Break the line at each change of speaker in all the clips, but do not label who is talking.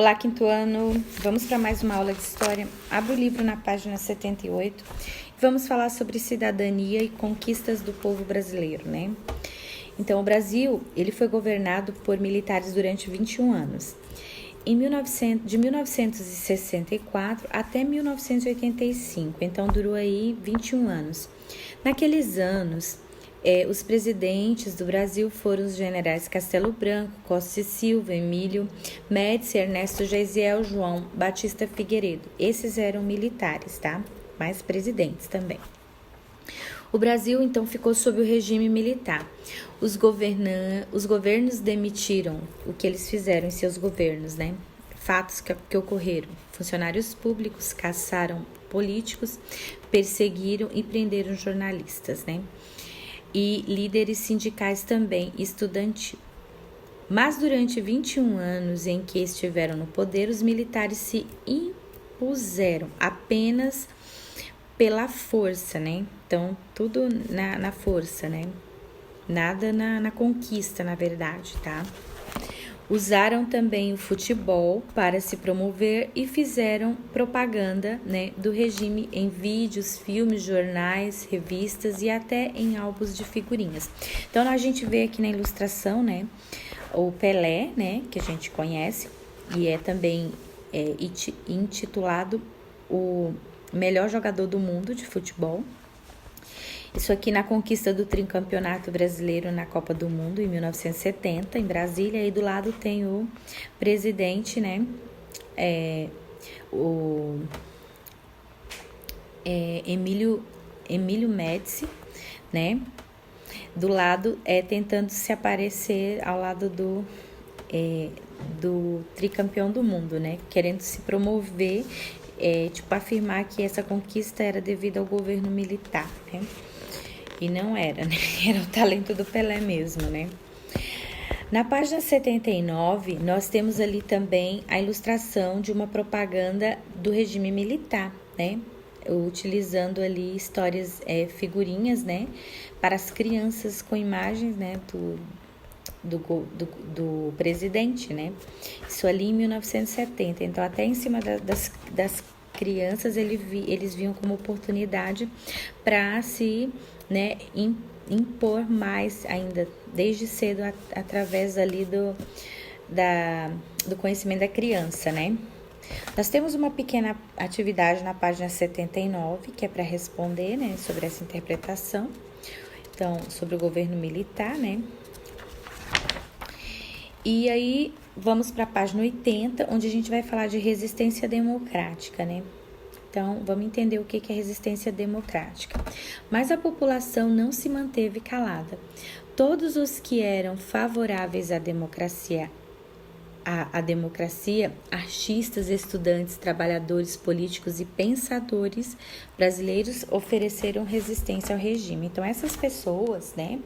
Olá, quinto ano. Vamos para mais uma aula de história. Abre o livro na página 78. Vamos falar sobre cidadania e conquistas do povo brasileiro, né? Então, o Brasil, ele foi governado por militares durante 21 anos. De 1964 até 1985, então durou aí 21 anos. Naqueles anos, os presidentes do Brasil foram os generais Castelo Branco, Costa e Silva, Emílio Médici, Ernesto Geisel, João Batista Figueiredo. Esses eram militares, tá? Mas presidentes também. O Brasil, então, ficou sob o regime militar. Os governos demitiram o que eles fizeram em seus governos, né? Fatos que ocorreram. Funcionários públicos caçaram políticos, perseguiram e prenderam jornalistas, né? E líderes sindicais também, estudantil. Mas durante 21 anos em que estiveram no poder, os militares se impuseram apenas pela força, né? Então, tudo na força, né? Nada na conquista, na verdade, tá? Usaram também o futebol para se promover e fizeram propaganda, né, do regime em vídeos, filmes, jornais, revistas e até em álbuns de figurinhas. Então, a gente vê aqui na ilustração, né, o Pelé, né, que a gente conhece, e é também intitulado o melhor jogador do mundo de futebol. Isso aqui na conquista do tricampeonato brasileiro na Copa do Mundo em 1970, em Brasília. E do lado tem o presidente, né? Emílio Médici, né? Do lado tentando se aparecer ao lado do tricampeão do mundo, né? Querendo se promover, afirmar que essa conquista era devido ao governo militar, né? E não era, né? Era o talento do Pelé mesmo, né? Na página 79, nós temos ali também a ilustração de uma propaganda do regime militar, né? Utilizando ali histórias, figurinhas, né? Para as crianças com imagens, né? Do presidente, né? Isso ali em 1970. Então, até em cima das crianças, eles viam como oportunidade para se, né, impor mais ainda, desde cedo, através ali do conhecimento da criança, né? Nós temos uma pequena atividade na página 79, que é para responder, né, sobre essa interpretação. Então, sobre o governo militar, né? E aí, vamos para a página 80, onde a gente vai falar de resistência democrática, né? Então, vamos entender o que é resistência democrática. Mas a população não se manteve calada. Todos os que eram favoráveis à democracia, artistas, estudantes, trabalhadores políticos e pensadores brasileiros ofereceram resistência ao regime. Então, essas pessoas, né,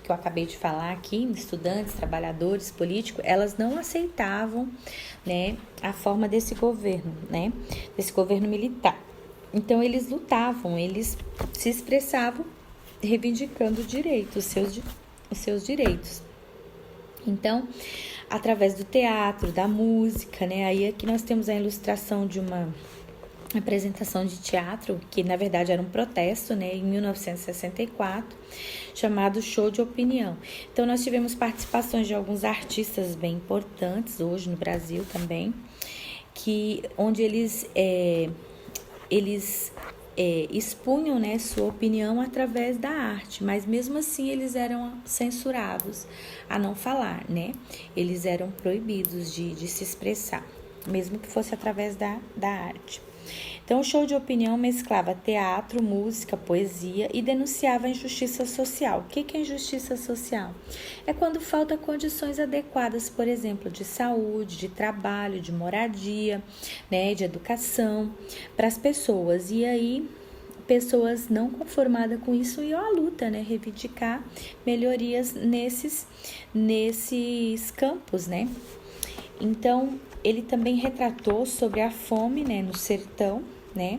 que eu acabei de falar aqui, estudantes, trabalhadores, políticos, elas não aceitavam, né, a forma desse governo, né, desse governo militar. Então, eles lutavam, eles se expressavam reivindicando os seus direitos. Então, através do teatro, da música, né? Aí aqui nós temos a ilustração de uma apresentação de teatro, que na verdade era um protesto, né? Em 1964, chamado Show de Opinião. Então, nós tivemos participações de alguns artistas bem importantes hoje no Brasil também, onde eles expunham, né, sua opinião através da arte, mas mesmo assim eles eram censurados a não falar, né? Eles eram proibidos de se expressar, mesmo que fosse através da arte. Então, o show de opinião mesclava teatro, música, poesia e denunciava a injustiça social. O que é injustiça social? É quando faltam condições adequadas, por exemplo, de saúde, de trabalho, de moradia, né, de educação para as pessoas. E aí, pessoas não conformadas com isso iam à luta, né, reivindicar melhorias nesses campos, né? Então, ele também retratou sobre a fome, né, no sertão, né,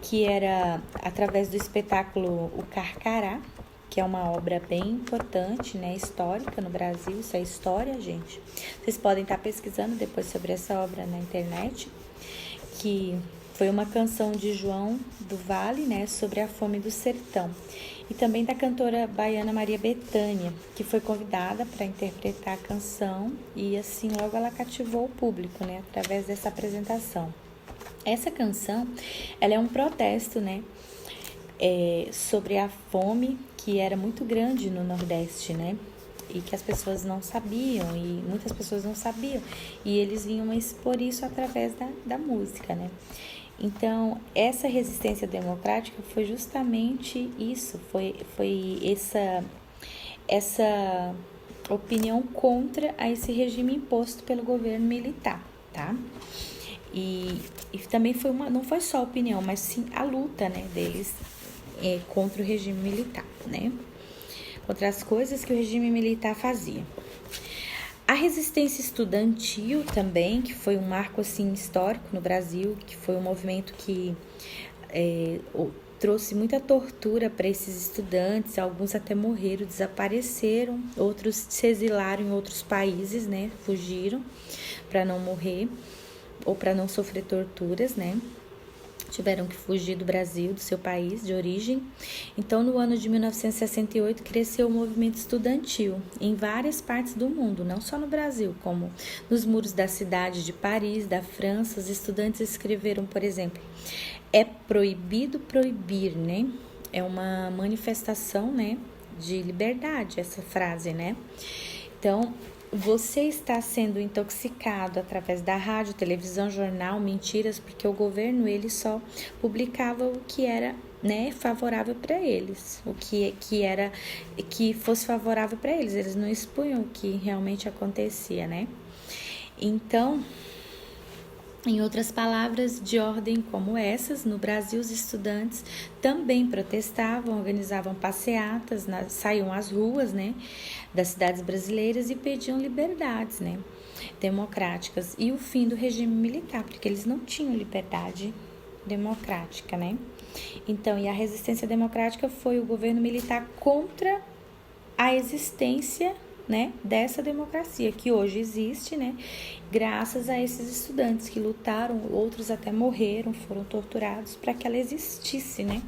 que era através do espetáculo O Carcará, que é uma obra bem importante, né, histórica no Brasil. Isso é história, gente. Vocês podem estar pesquisando depois sobre essa obra na internet, que foi uma canção de João do Vale, né, sobre a fome do sertão. E também da cantora baiana Maria Bethânia, que foi convidada para interpretar a canção e assim logo ela cativou o público, né, através dessa apresentação. Essa canção, ela é um protesto, né, sobre a fome que era muito grande no Nordeste, né, e que as pessoas não sabiam, e muitas pessoas não sabiam, e eles vinham expor isso através da música, né. Então, essa resistência democrática foi justamente isso, foi essa opinião contra a esse regime imposto pelo governo militar, tá? E também não foi só a opinião, mas sim a luta, né, deles contra o regime militar, né? Contra as coisas que o regime militar fazia. A resistência estudantil também, que foi um marco assim, histórico no Brasil, que foi um movimento que trouxe muita tortura para esses estudantes, alguns até morreram, desapareceram, outros se exilaram em outros países, né, fugiram para não morrer ou para não sofrer torturas, né. Tiveram que fugir do Brasil, do seu país de origem. Então, no ano de 1968, cresceu o movimento estudantil em várias partes do mundo, não só no Brasil, como nos muros da cidade de Paris, da França. Os estudantes escreveram, por exemplo, é proibido proibir, né? É uma manifestação, né, de liberdade, essa frase, né? Então, você está sendo intoxicado através da rádio, televisão, jornal, mentiras, porque o governo ele só publicava o que era, né, favorável para eles, o que fosse favorável para eles. Eles não expunham o que realmente acontecia, né? Então, em outras palavras, de ordem como essas, no Brasil os estudantes também protestavam, organizavam passeatas, saíam às ruas, né, das cidades brasileiras e pediam liberdades, né, democráticas e o fim do regime militar, porque eles não tinham liberdade democrática, né. Então, e a resistência democrática foi o governo militar contra a existência, né, dessa democracia que hoje existe, né, graças a esses estudantes que lutaram, outros até morreram, foram torturados para que ela existisse, né,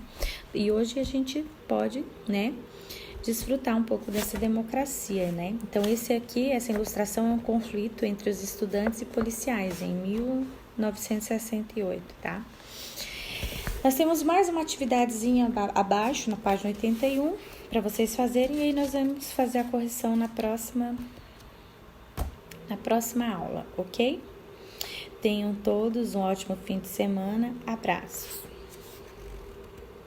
e hoje a gente pode, né, desfrutar um pouco dessa democracia, né. Então essa ilustração é um conflito entre os estudantes e policiais em 1968, tá? Nós temos mais uma atividadezinha abaixo, na página 81, para vocês fazerem, e aí nós vamos fazer a correção na próxima aula, ok? Tenham todos um ótimo fim de semana. Abraços!